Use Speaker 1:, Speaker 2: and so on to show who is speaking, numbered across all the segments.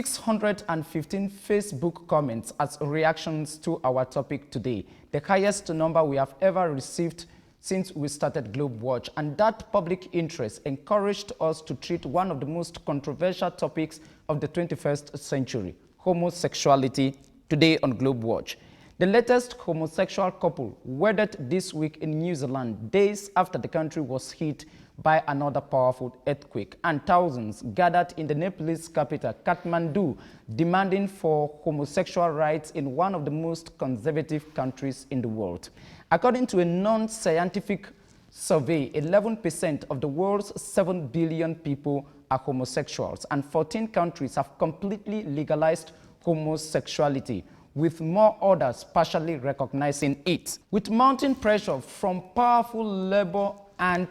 Speaker 1: 615 Facebook comments as reactions to our topic today, the highest number we have ever received since we started GLOBEWATCH, and that public interest encouraged us to treat one of the most controversial topics of the 21st century, homosexuality, today on GLOBEWATCH. The latest homosexual couple wedded this week in New Zealand, days after the country was hit by another powerful earthquake, and thousands gathered in the Nepalese capital, Kathmandu, demanding for homosexual rights in one of the most conservative countries in the world. According to a non-scientific survey, 11% of the world's 7 billion people are homosexuals, and 14 countries have completely legalized homosexuality, with more others partially recognizing it. With mounting pressure from powerful labor and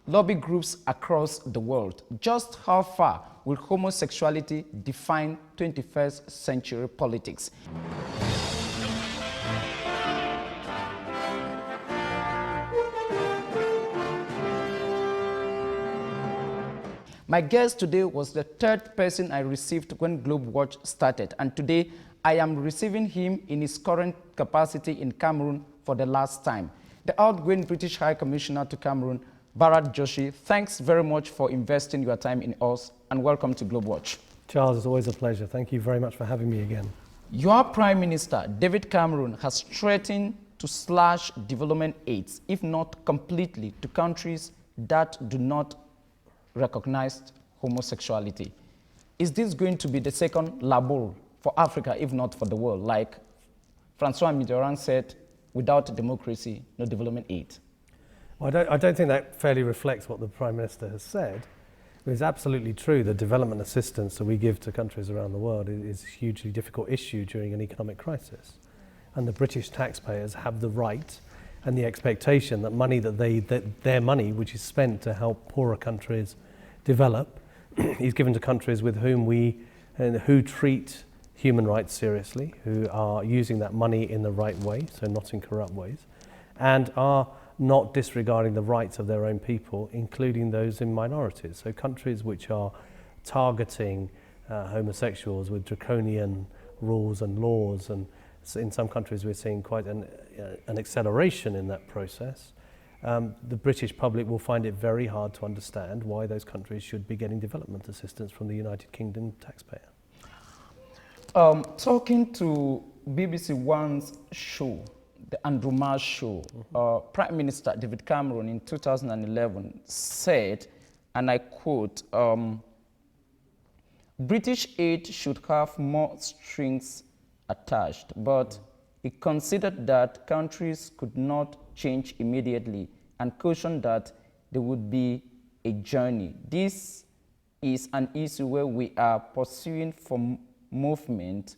Speaker 1: lobby groups across the world, just how far will homosexuality define 21st century politics? My guest today was the third person I received when GLOBEWATCH started, and today I am receiving him in his current capacity in Cameroon for the last time. The outgoing British High Commissioner to Cameroon, BHARAT JOSHI, thanks very much for investing your time in us, and welcome to GLOBEWATCH.
Speaker 2: Charles, it's always a pleasure. Thank you very much for having me again.
Speaker 1: Your Prime Minister, David Cameron, has threatened to slash development aids, if not completely, to countries that do not recognize homosexuality. Is this going to be the second labor for Africa, if not for the world? Like Francois Mitterrand said, without democracy, no development aid.
Speaker 2: Well, I don't think that fairly reflects what the Prime Minister has said. It's absolutely true that development assistance that we give to countries around the world is a hugely difficult issue during an economic crisis. And the British taxpayers have the right and the expectation that their money, which is spent to help poorer countries develop, is given to countries with whom who treat human rights seriously, who are using that money in the right way, so not in corrupt ways, and are not disregarding the rights of their own people, including those in minorities. So countries which are targeting homosexuals with draconian rules and laws, and in some countries we're seeing quite an acceleration in that process. The British public will find it very hard to understand why those countries should be getting development assistance from the United Kingdom taxpayer.
Speaker 1: Talking to BBC One's show, the Andrew Marr show, Prime Minister David Cameron in 2011 said, and I quote, British aid should have more strings attached, but he considered that countries could not change immediately and cautioned that there would be a journey. This is an issue where we are pursuing for movement.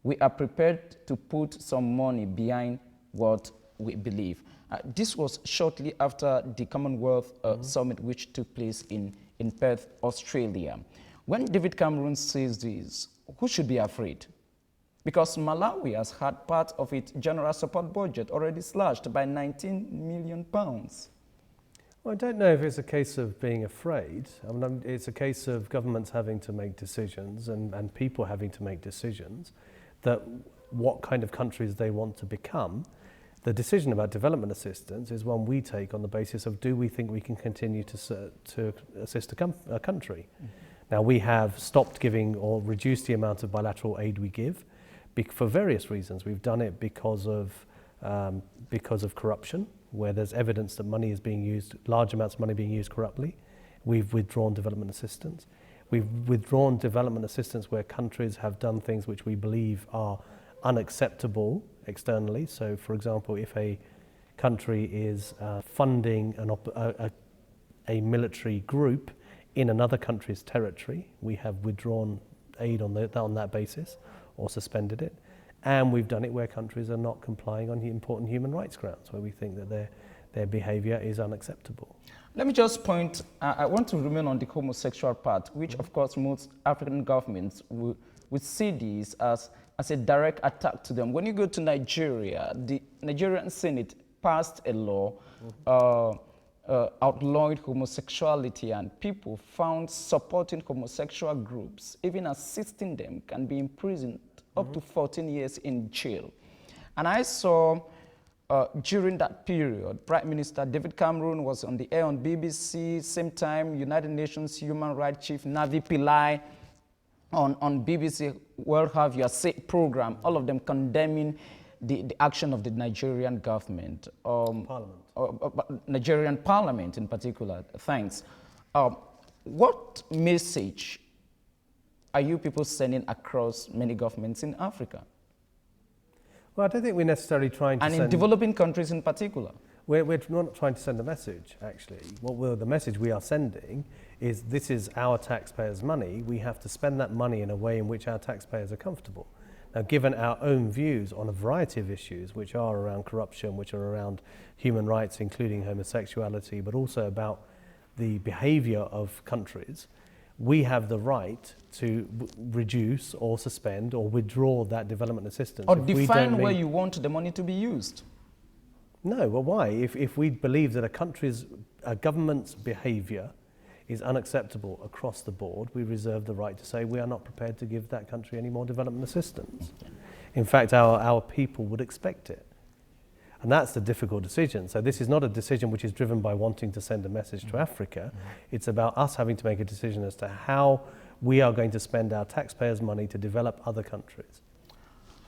Speaker 1: We are prepared to put some money behind what we believe. This was shortly after the Commonwealth Summit, which took place in Perth, Australia. When David Cameron says this, who should be afraid? Because Malawi has had part of its general support budget already slashed by £19 million.
Speaker 2: Well, I don't know if it's a case of being afraid. I mean, it's a case of governments having to make decisions and people having to make decisions that what kind of countries they want to become. The decision about development assistance is one we take on the basis of, do we think we can continue to assist a country? Mm-hmm. Now, we have stopped giving or reduced the amount of bilateral aid we give for various reasons. We've done it because of corruption, where there's evidence that money is being used, large amounts of money being used corruptly. We've withdrawn development assistance. We've withdrawn development assistance where countries have done things which we believe are unacceptable externally. So, for example, if a country is funding a military group in another country's territory, we have withdrawn aid on that basis or suspended it. And we've done it where countries are not complying on important human rights grounds, where we think that their behavior is unacceptable.
Speaker 1: Let me just point, I want to remain on the homosexual part, which of course most African governments would see this as a direct attack to them. When you go to Nigeria, the Nigerian Senate passed a law outlawed homosexuality, and people found supporting homosexual groups, even assisting them, can be imprisoned up to 14 years in jail. And I saw during that period, Prime Minister David Cameroon was on the air on BBC, same time United Nations Human Rights Chief Navi Pillai on BBC World Have Your Say program, all of them condemning the action of the Nigerian government. Nigerian parliament in particular, thanks. What message are you people sending across many governments in Africa?
Speaker 2: Well, I don't think we're necessarily trying to
Speaker 1: and in developing countries in particular.
Speaker 2: We're not trying to send a message, actually. The message we are sending is this is our taxpayers' money. We have to spend that money in a way in which our taxpayers are comfortable. Now, given our own views on a variety of issues, which are around corruption, which are around human rights, including homosexuality, but also about the behaviour of countries, we have the right to reduce or suspend or withdraw that development assistance.
Speaker 1: Or define where you want the money to be used.
Speaker 2: No, well, why? If we believe that a government's behaviour is unacceptable across the board, we reserve the right to say we are not prepared to give that country any more development assistance. In fact, our people would expect it. And that's the difficult decision. So this is not a decision which is driven by wanting to send a message to Africa. It's about us having to make a decision as to how we are going to spend our taxpayers' money to develop other countries.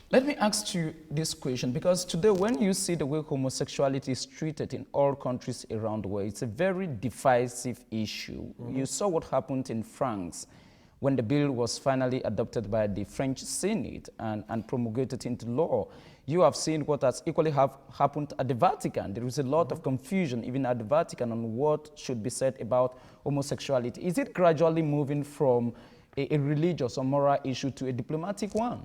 Speaker 1: Let me ask you this question, because today when you see the way homosexuality is treated in all countries around the world, it's a very divisive issue. You saw what happened in France when the bill was finally adopted by the French Senate and promulgated into law. You have seen what has equally happened at the Vatican. There is a lot of confusion even at the Vatican on what should be said about homosexuality. Is it gradually moving from a religious or moral issue to a diplomatic one?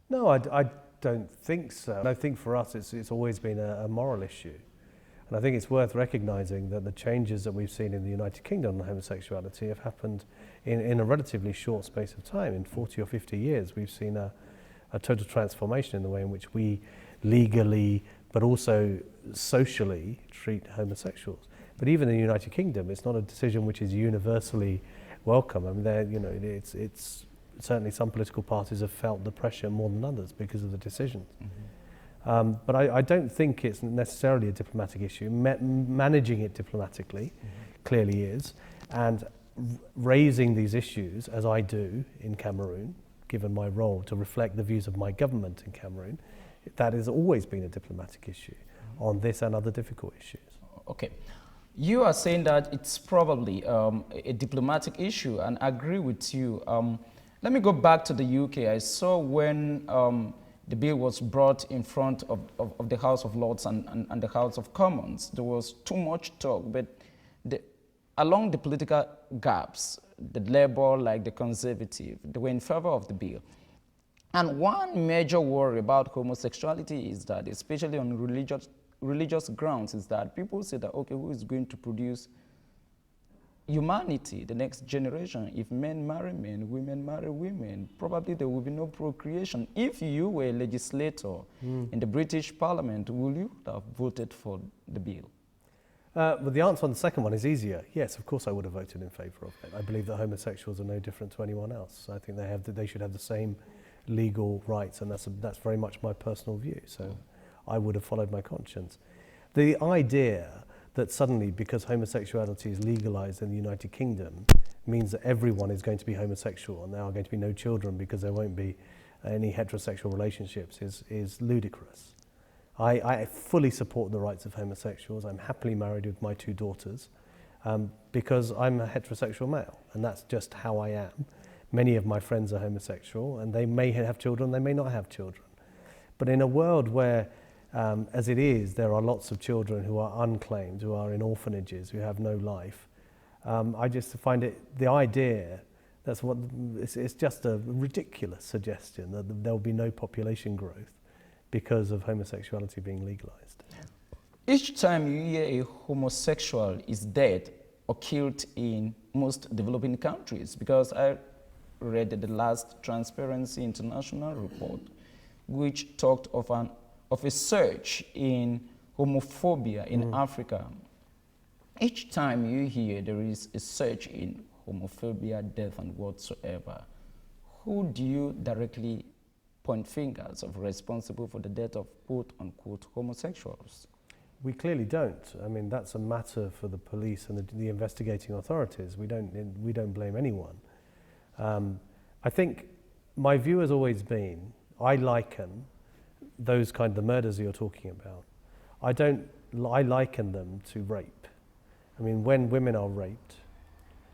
Speaker 2: No, I don't think so. I think for us it's always been a moral issue. And I think it's worth recognising that the changes that we've seen in the United Kingdom on homosexuality have happened in a relatively short space of time. In 40 or 50 years, we've seen a total transformation in the way in which we legally, but also socially, treat homosexuals. But even in the United Kingdom, it's not a decision which is universally welcome. I mean, it's certainly some political parties have felt the pressure more than others because of the decisions. But I don't think it's necessarily a diplomatic issue. Managing it diplomatically clearly is, and raising these issues, as I do in Cameroon, given my role to reflect the views of my government in Cameroon, that has always been a diplomatic issue on this and other difficult issues. Okay.
Speaker 1: You are saying that it's probably a diplomatic issue, and I agree with you. Let me go back to the UK. I saw when the bill was brought in front of the House of Lords and the House of Commons, there was too much talk, but along the political gaps, the Labour, like the Conservative, they were in favor of the bill. And one major worry about homosexuality is that, especially on religious grounds, is that people say that, okay, who is going to produce humanity, the next generation? If men marry men, women marry women, probably there will be no procreation. If you were a legislator in the British Parliament, will you have voted for the bill?
Speaker 2: Well, the answer on the second one is easier. Yes, of course I would have voted in favour of it. I believe that homosexuals are no different to anyone else. I think they should have the same legal rights, and that's very much my personal view. So I would have followed my conscience. The idea that suddenly, because homosexuality is legalised in the United Kingdom, means that everyone is going to be homosexual and there are going to be no children because there won't be any heterosexual relationships is ludicrous. I fully support the rights of homosexuals. I'm happily married with my 2 daughters because I'm a heterosexual male, and that's just how I am. Many of my friends are homosexual, and they may have children, they may not have children. But in a world where, as it is, there are lots of children who are unclaimed, who are in orphanages, who have no life, I just find the idea, it's just a ridiculous suggestion that there will be no population growth because of homosexuality being legalised.
Speaker 1: Each time you hear a homosexual is dead or killed in most developing countries, because I read the last Transparency International report, which talked of a surge in homophobia in Africa. Each time you hear there is a surge in homophobia, death, and whatsoever, who do you directly point fingers of responsible for the death of quote-unquote homosexuals?
Speaker 2: We clearly don't. I mean, that's a matter for the police and the investigating authorities. We don't blame anyone. I think my view has always been, I liken those the murders you're talking about, I liken them to rape. I mean, when women are raped,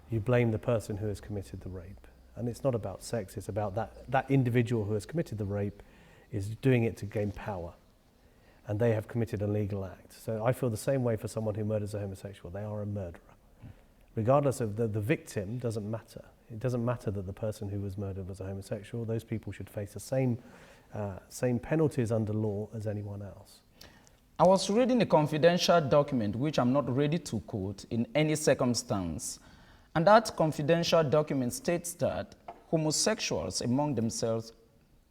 Speaker 2: you blame the person who has committed the rape. And it's not about sex, it's about that individual who has committed the rape is doing it to gain power. And they have committed a legal act. So I feel the same way for someone who murders a homosexual. They are a murderer. Regardless of the victim, doesn't matter. It doesn't matter that the person who was murdered was a homosexual. Those people should face the same penalties under law as anyone else.
Speaker 1: I was reading a confidential document which I'm not ready to quote in any circumstance. And that confidential document states that homosexuals among themselves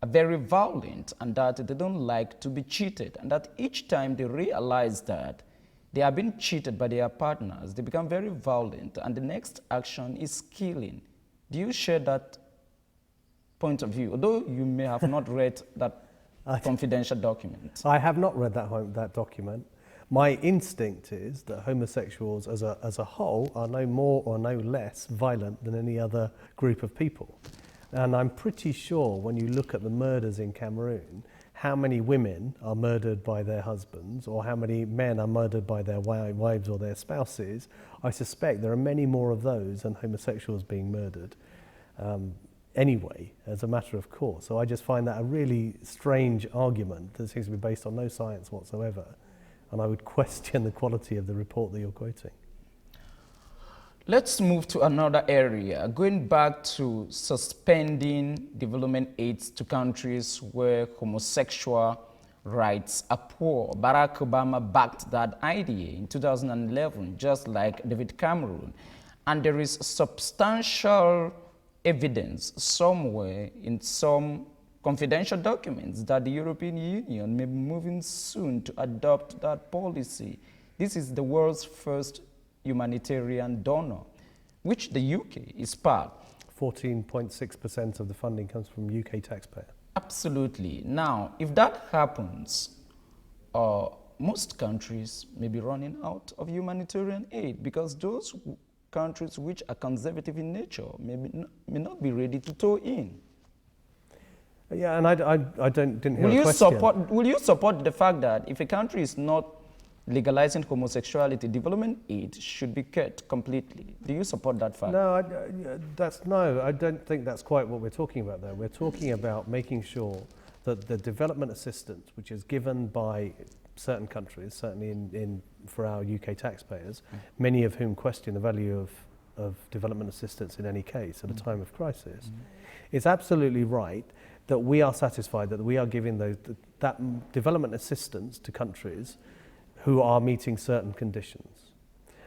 Speaker 1: are very violent and that they don't like to be cheated, and that each time they realize that they are being cheated by their partners, they become very violent, and the next action is killing. Do you share that point of view? Although you may have not read that confidential document.
Speaker 2: I have not read that document. My instinct is that homosexuals as a whole are no more or no less violent than any other group of people. And I'm pretty sure when you look at the murders in Cameroon, how many women are murdered by their husbands or how many men are murdered by their wives or their spouses, I suspect there are many more of those than homosexuals being murdered anyway, as a matter of course. So I just find that a really strange argument that seems to be based on no science whatsoever. And I would question the quality of the report that you're quoting.
Speaker 1: Let's move to another area, going back to suspending development aids to countries where homosexual rights are poor. Barack Obama backed that idea in 2011, just like David Cameron. And there is substantial evidence somewhere in some confidential documents that the European Union may be moving soon to adopt that policy. This is the world's first humanitarian donor, which the UK is SPAR.
Speaker 2: 14.6% of the funding comes from UK taxpayer.
Speaker 1: Absolutely. Now, if that happens, most countries may be running out of humanitarian aid because those countries which are conservative in nature may not be ready to toe in.
Speaker 2: Yeah, and I didn't hear a question.
Speaker 1: Will you support the fact that if a country is not legalizing homosexuality, development aid should be cut completely? Do you support that fact?
Speaker 2: No, I don't think that's quite what we're talking about there. We're talking about making sure that the development assistance, which is given by certain countries, certainly for our UK taxpayers, many of whom question the value of development assistance in any case at a time of crisis, it's absolutely right that we are satisfied that we are giving that development assistance to countries who are meeting certain conditions.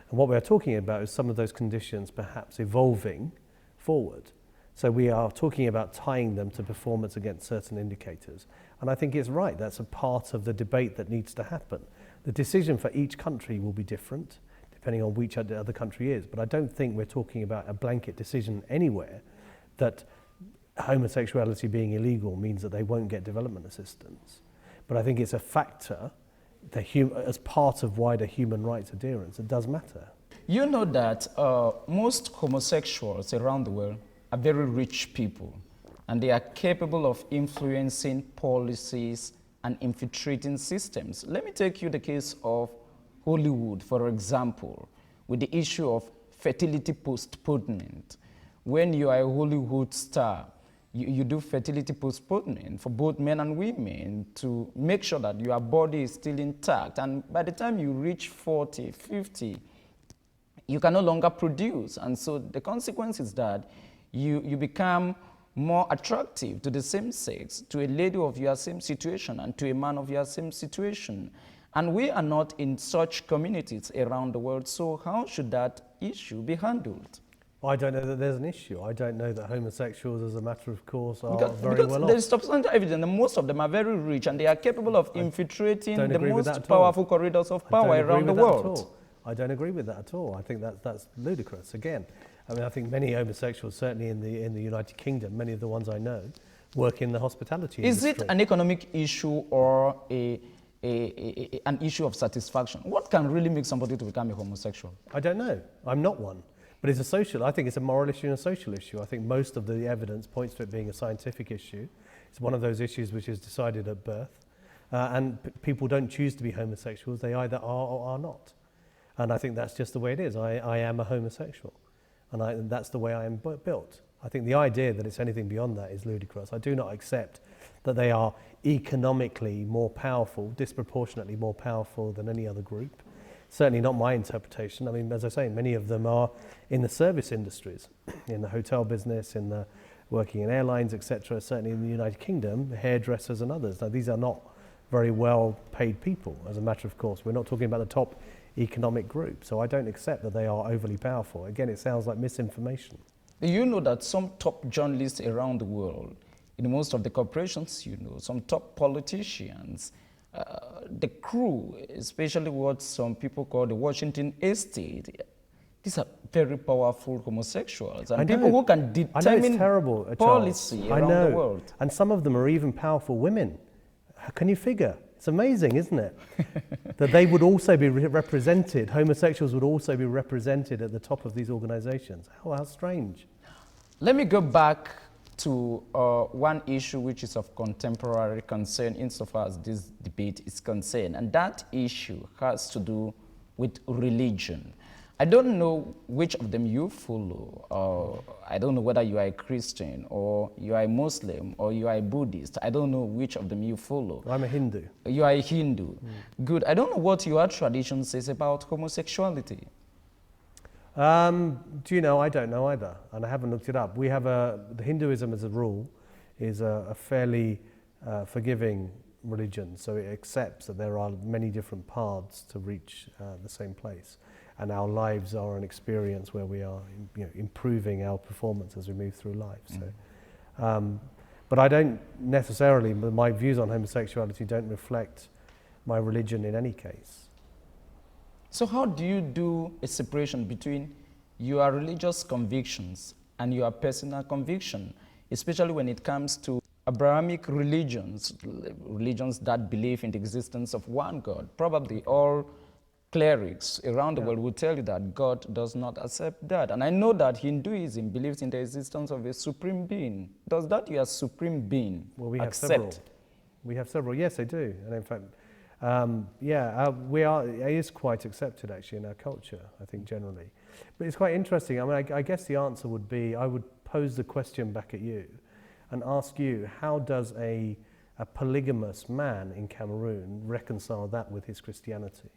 Speaker 2: And what we are talking about is some of those conditions perhaps evolving forward. So we are talking about tying them to performance against certain indicators. And I think it's right, that's a part of the debate that needs to happen. The decision for each country will be different, depending on which other country is. But I don't think we're talking about a blanket decision anywhere that homosexuality being illegal means that they won't get development assistance. But I think it's a factor as part of wider human rights adherence. It does matter.
Speaker 1: You know that most homosexuals around the world are very rich people, and they are capable of influencing policies and infiltrating systems. Let me take you the case of Hollywood, for example, with the issue of fertility postponement. When you are a Hollywood star, you do fertility postponement for both men and women to make sure that your body is still intact. And by the time you reach 40, 50, you can no longer produce. And so the consequence is that you become more attractive to the same sex, to a lady of your same situation and to a man of your same situation. And we are not in such communities around the world. So how should that issue be handled?
Speaker 2: I don't know that there's an issue. I don't know that homosexuals, as a matter of course, are very well off.
Speaker 1: There's substantial evidence that most of them are very rich and they are capable of infiltrating the most powerful corridors of power around the world.
Speaker 2: I don't agree with that at all. I think that's ludicrous. Again, I mean, I think many homosexuals, certainly in the United Kingdom, many of the ones I know, work in the hospitality industry.
Speaker 1: Is it an economic issue or an issue of satisfaction? What can really make somebody to become a homosexual?
Speaker 2: I don't know. I'm not one. But it's a social, I think it's a moral issue and a social issue. I think most of the evidence points to it being a scientific issue. It's one of those issues which is decided at birth. And people don't choose to be homosexuals. They either are or are not. And I think that's just the way it is. I am a homosexual. And that's the way I am built. I think the idea that it's anything beyond that is ludicrous. I do not accept that they are economically more powerful, disproportionately more powerful than any other group. Certainly not my interpretation. I mean, as I say, many of them are in the service industries, in the hotel business, in the working in airlines, etc. Certainly in the United Kingdom, hairdressers and others. Now, these are not very well paid people, as a matter of course. We're not talking about the top economic group. So I don't accept that they are overly powerful. Again, it sounds like misinformation.
Speaker 1: You know that some top journalists around the world, in most of the corporations, some top politicians, the crew, especially what some people call the Washington estate, these are very powerful homosexuals and people who can determine policy around the world.
Speaker 2: And some of them are even powerful women. How can you figure? It's amazing, isn't it? That they would also be represented, homosexuals would also be represented at the top of these organizations. How strange.
Speaker 1: Let me go back to one issue which is of contemporary concern insofar as this debate is concerned, and that issue has to do with religion. I don't know which of them you follow. I don't know whether you are a Christian or you are a Muslim or you are a Buddhist. I don't know which of them you follow.
Speaker 2: I'm a Hindu.
Speaker 1: You are a Hindu. Good. I don't know what your tradition says about homosexuality.
Speaker 2: Do you know? I don't know either, and I haven't looked it up. We have the Hinduism as a rule is a fairly forgiving religion, so it accepts that there are many different paths to reach the same place. And our lives are an experience where we are improving our performance as we move through life. So, but I don't necessarily, my views on homosexuality don't reflect my religion in any case.
Speaker 1: So how do you do a separation between your religious convictions and your personal conviction, especially when it comes to Abrahamic religions that believe in the existence of one God? Probably all clerics around the world will tell you that God does not accept that. And I know that Hinduism believes in the existence of a supreme being. Does that your supreme being accept?
Speaker 2: We have several, yes, they do. And in fact, it is quite accepted actually in our culture, I think generally. But it's quite interesting. I mean, I guess the answer would be, I would pose the question back at you and ask you, how does a polygamous man in Cameroon reconcile that with his Christianity?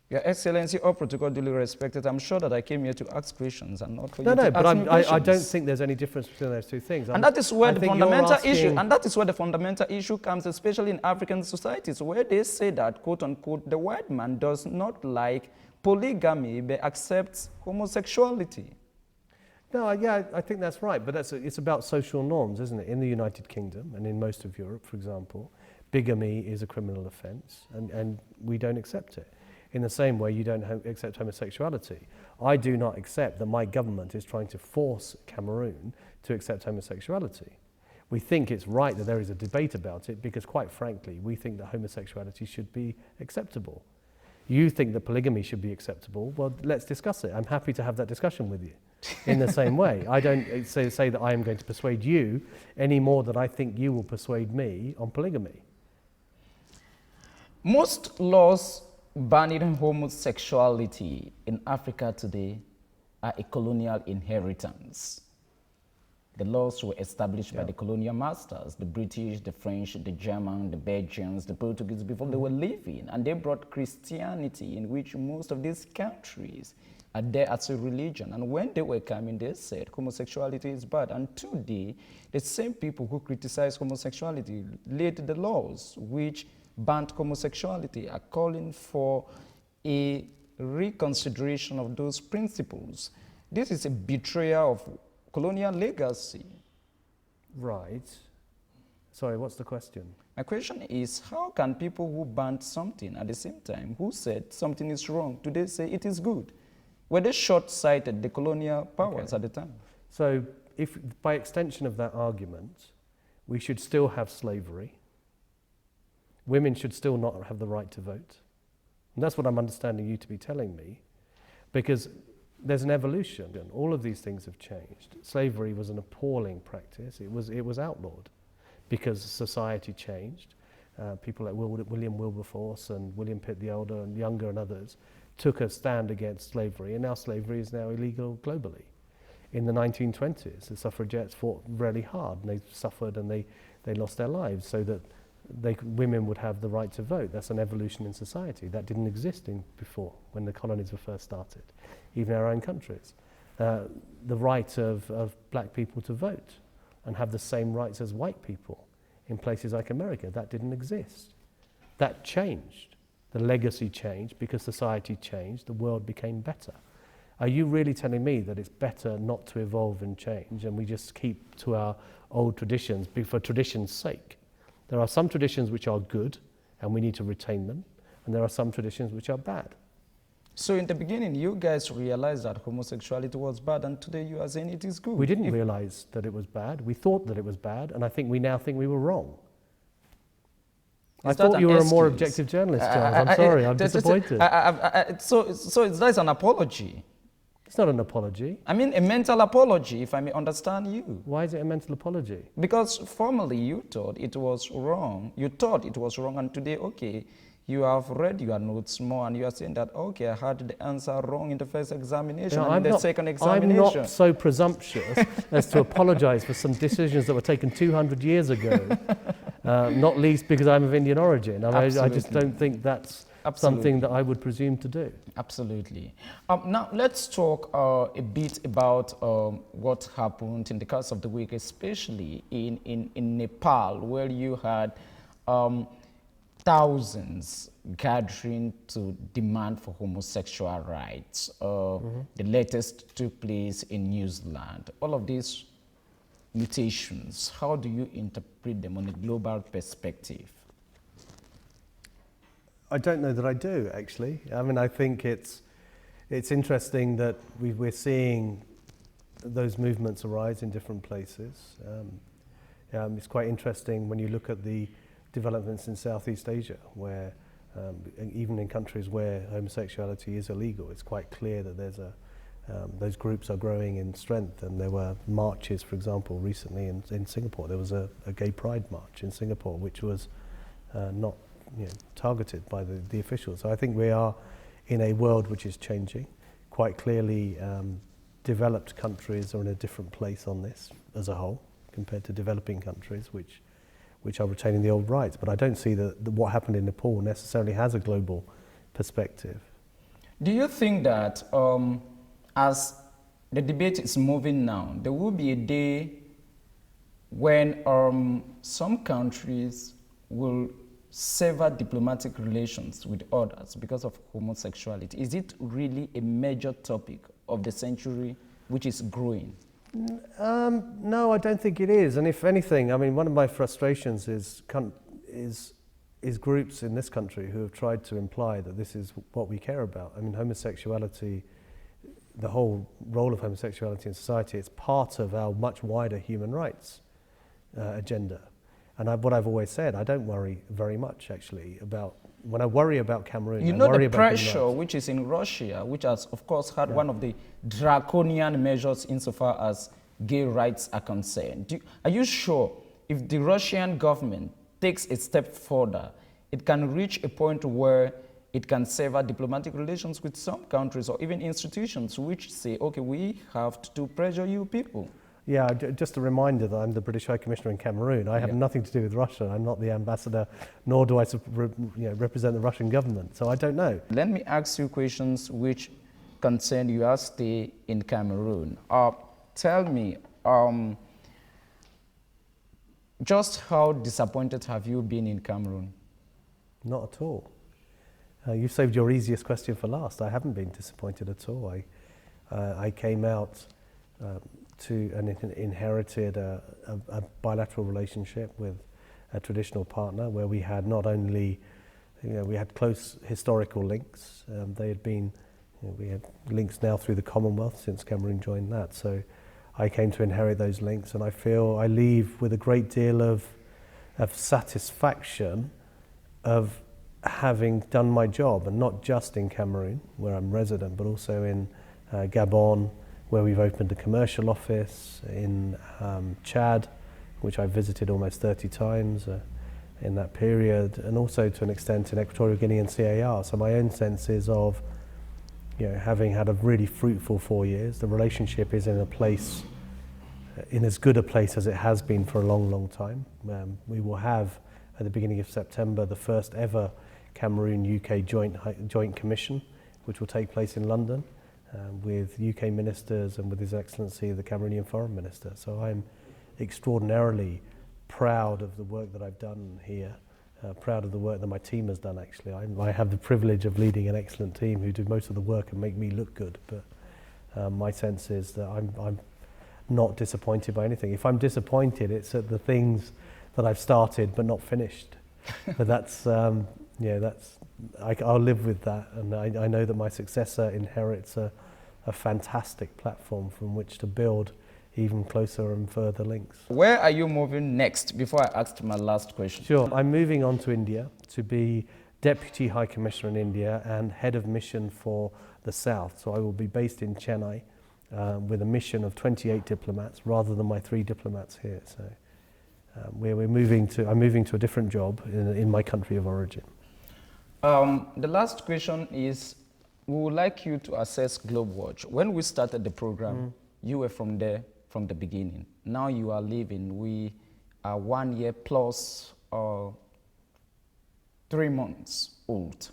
Speaker 1: Your Excellency, all protocol duly respected. I'm sure that I came here to ask questions and not for you to ask me questions.
Speaker 2: I don't think there's any difference between those two things.
Speaker 1: And that is where the fundamental issue, and that is where the fundamental issue comes, especially in African societies, where they say that, quote unquote, the white man does not like polygamy but accepts homosexuality.
Speaker 2: No, I think that's right, but it's about social norms, isn't it? In the United Kingdom and in most of Europe, for example, bigamy is a criminal offence, and we don't accept it. In the same way, you don't accept homosexuality. I do not accept that my government is trying to force Cameroon to accept homosexuality. We think it's right that there is a debate about it because, quite frankly, we think that homosexuality should be acceptable. You think that polygamy should be acceptable. Well, let's discuss it. I'm happy to have that discussion with you. In the same way, I don't say that I am going to persuade you any more than I think you will persuade me on polygamy.
Speaker 1: Most laws banning homosexuality in Africa today are a colonial inheritance. The laws were established by the colonial masters, the British, the French, the German, the Belgians, the Portuguese, before they were living. And they brought Christianity, in which most of these countries are there as a religion. And when they were coming, they said homosexuality is bad. And today, the same people who criticize homosexuality laid the laws which banned homosexuality are calling for a reconsideration of those principles. This is a betrayal of colonial legacy.
Speaker 2: Right. Sorry, what's the question?
Speaker 1: My question is, how can people who banned something at the same time, who said something is wrong, today say it is good? Were they short-sighted, the colonial powers at the time?
Speaker 2: So if, by extension of that argument, we should still have slavery, women should still not have the right to vote. And that's what I'm understanding you to be telling me, because there's an evolution, and all of these things have changed. Slavery was an appalling practice. It was outlawed because society changed. People like William Wilberforce and William Pitt the Elder and Younger and others took a stand against slavery, and now slavery is now illegal globally. In the 1920s, the suffragettes fought really hard, and they suffered and they lost their lives so that women would have the right to vote. That's an evolution in society. That didn't exist before, when the colonies were first started, even in our own countries. The right of black people to vote and have the same rights as white people in places like America, that didn't exist. That changed. The legacy changed because society changed, the world became better. Are you really telling me that it's better not to evolve and change and we just keep to our old traditions for tradition's sake? There are some traditions which are good and we need to retain them, and there are some traditions which are bad.
Speaker 1: So in the beginning, you guys realized that homosexuality was bad, and today you are saying it is good.
Speaker 2: We didn't realize that it was bad. We thought that it was bad, and I think we now think we were wrong. I thought you were a more objective journalist, Charles. I'm sorry, I'm disappointed.
Speaker 1: So that's an apology.
Speaker 2: It's not an apology.
Speaker 1: I mean a mental apology, if I may understand you.
Speaker 2: Why is it a mental apology?
Speaker 1: Because formerly you thought it was wrong. You thought it was wrong, and today, okay, you have read your notes more and you are saying that, okay, I had the answer wrong in the first examination and in the second examination.
Speaker 2: I'm not so presumptuous as to apologize for some decisions that were taken 200 years ago, not least because I'm of Indian origin. I just don't think that's something that I would presume to do.
Speaker 1: Absolutely. Now, let's talk a bit about what happened in the course of the week, especially in Nepal, where you had thousands gathering to demand for homosexual rights. The latest took place in New Zealand. All of these mutations, how do you interpret them on a global perspective?
Speaker 2: I don't know that I do, actually. I mean, I think it's interesting that we're seeing those movements arise in different places. It's quite interesting when you look at the developments in Southeast Asia, where even in countries where homosexuality is illegal, it's quite clear that there's those groups are growing in strength. And there were marches, for example, recently in Singapore. There was a gay pride march in Singapore, which was not targeted by the officials. So I think we are in a world which is changing. Quite clearly, developed countries are in a different place on this as a whole compared to developing countries which are retaining the old rights. But I don't see that what happened in Nepal necessarily has a global perspective.
Speaker 1: Do you think that as the debate is moving now, there will be a day when some countries will sever diplomatic relations with others because of homosexuality? Is it really a major topic of the century which is growing?
Speaker 2: No, I don't think it is. And if anything, I mean, one of my frustrations is groups in this country who have tried to imply that this is what we care about. I mean, homosexuality, the whole role of homosexuality in society, it's part of our much wider human rights agenda. And what I've always said, I don't worry very much, actually, about, when I worry about Cameroon,
Speaker 1: you know the pressure which is in Russia, which has, of course, had one of the draconian measures insofar as gay rights are concerned. Are you sure if the Russian government takes a step further, it can reach a point where it can sever diplomatic relations with some countries or even institutions which say, okay, we have to pressure you people?
Speaker 2: Yeah, just a reminder that I'm the British High Commissioner in Cameroon. I have nothing to do with Russia. I'm not the ambassador, nor do I represent the Russian government. So I don't know. Let
Speaker 1: me ask you questions which concern your stay in Cameroon. Tell me, just how disappointed have you been in Cameroon?
Speaker 2: Not at all. You saved your easiest question for last. I haven't been disappointed at all. I came out and inherited a bilateral relationship with a traditional partner where we had not only, we had close historical links. They had been, we had links now through the Commonwealth since Cameroon joined that. So I came to inherit those links, and I feel I leave with a great deal of satisfaction of having done my job, and not just in Cameroon, where I'm resident, but also in Gabon, where we've opened a commercial office, in Chad, which I visited almost 30 times in that period, and also to an extent in Equatorial Guinea and CAR. So my own sense is of, having had a really fruitful 4 years, the relationship is in a place, in as good a place as it has been for a long, long time. We will have, at the beginning of September, the first ever Cameroon-UK joint commission, which will take place in London, with UK ministers and with His Excellency the Cameroonian Foreign Minister. So I'm extraordinarily proud of the work that I've done here, proud of the work that my team has done actually. I have the privilege of leading an excellent team who do most of the work and make me look good, but my sense is that I'm not disappointed by anything. If I'm disappointed, it's at the things that I've started but not finished. But that's, I'll live with that, and I know that my successor inherits a fantastic platform from which to build even closer and further links.
Speaker 1: Where are you moving next, before I ask my last question?
Speaker 2: Sure, I'm moving on to India to be Deputy High Commissioner in India and Head of Mission for the South. So I will be based in Chennai with a mission of 28 diplomats rather than my 3 diplomats here. So I'm moving to a different job in my country of origin.
Speaker 1: The last question is, we would like you to assess GLOBEWATCH. When we started the program, you were from there from the beginning. Now you are leaving. We are 1 year plus 3 months old.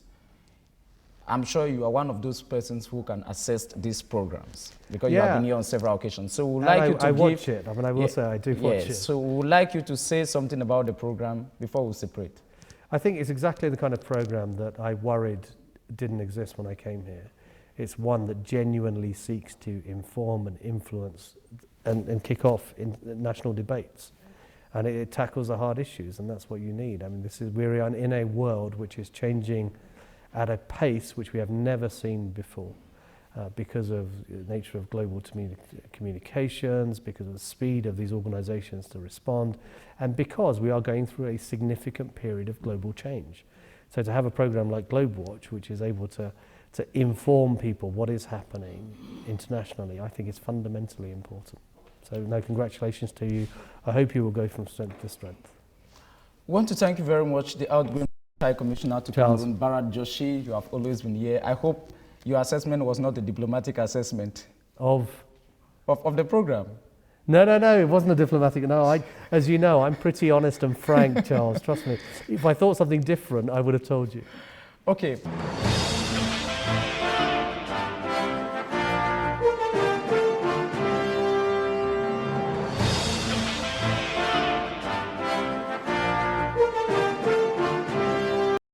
Speaker 1: I'm sure you are one of those persons who can assess these programs, because you have been here on several occasions. So we would like you to
Speaker 2: watch it. I mean, I will say I do watch it.
Speaker 1: So we would like you to say something about the program before we separate.
Speaker 2: I think it's exactly the kind of program that I worried didn't exist when I came here. It's one that genuinely seeks to inform and influence and kick off in national debates. And it tackles the hard issues, and that's what you need. I mean, we're in a world which is changing at a pace which we have never seen before, because of the nature of global communications, because of the speed of these organizations to respond, and because we are going through a significant period of global change. So to have a program like GLOBEWATCH, which is able to inform people what is happening internationally, I think is fundamentally important. So no, congratulations to you. I hope you will go from strength to strength.
Speaker 1: I want to thank you very much, the outgoing High Commissioner to Cameroon, BHARAT JOSHI. You have always been here. I hope your assessment was not a diplomatic assessment of the program.
Speaker 2: No, it wasn't a diplomatic. No, as you know, I'm pretty honest and frank, Charles. Trust me. If I thought something different, I would have told you.
Speaker 1: Okay.